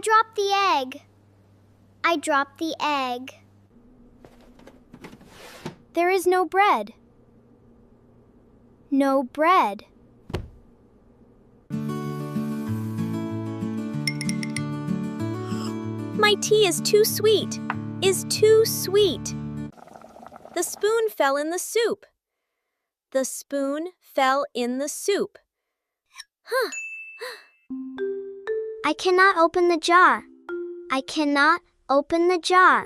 dropped the egg. I dropped the egg. There is no bread. No bread. My tea is too sweet. Is too sweet. The spoon fell in the soup. The spoon fell in the soup. Huh. I cannot open the jar. I cannot open the jar.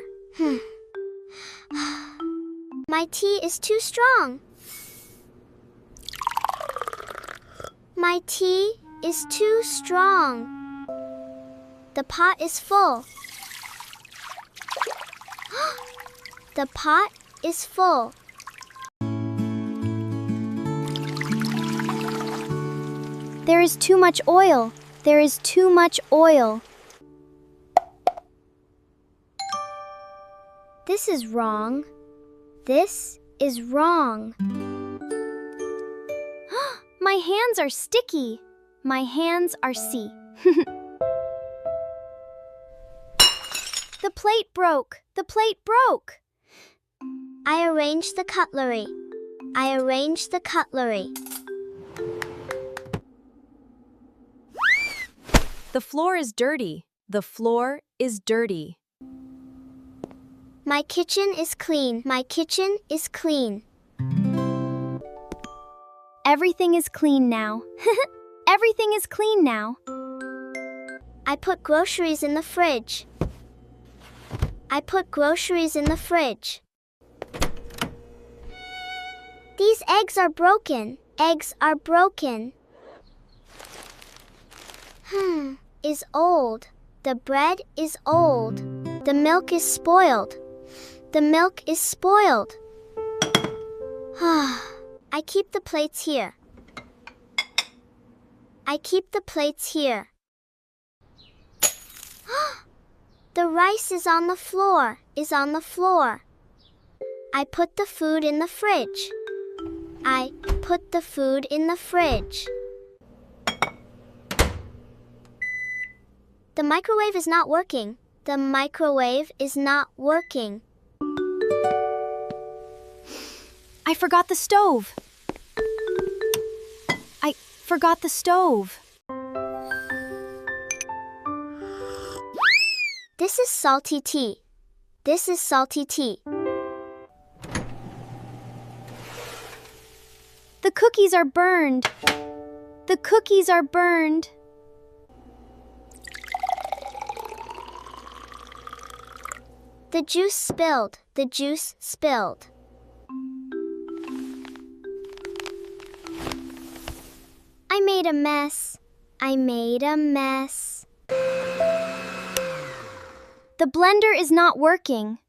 My tea is too strong. My tea is too strong. The pot is full. The pot is full. There is too much oil. There is too much oil. This is wrong. This is wrong. My hands are sticky. My hands are sticky. The plate broke. The plate broke. I arranged the cutlery. I arranged the cutlery. The floor is dirty. The floor is dirty. My kitchen is clean. My kitchen is clean. Everything is clean now. Everything is clean now. I put groceries in the fridge. I put groceries in the fridge. These eggs are broken. Eggs are broken. Is old. The bread is old. The milk is spoiled. The milk is spoiled. I keep the plates here. I keep the plates here. The rice is on the floor. Is on the floor. I put the food in the fridge. I put the food in the fridge. The microwave is not working. The microwave is not working. I forgot the stove. I forgot the stove. This is salty tea. This is salty tea. The cookies are burned. The cookies are burned. The juice spilled. The juice spilled. I made a mess. I made a mess. The blender is not working.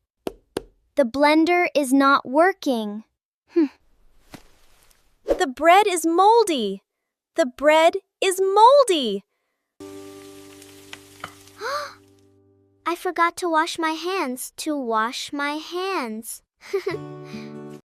The blender is not working. The bread is moldy. The bread is moldy. I forgot to wash my hands. To wash my hands.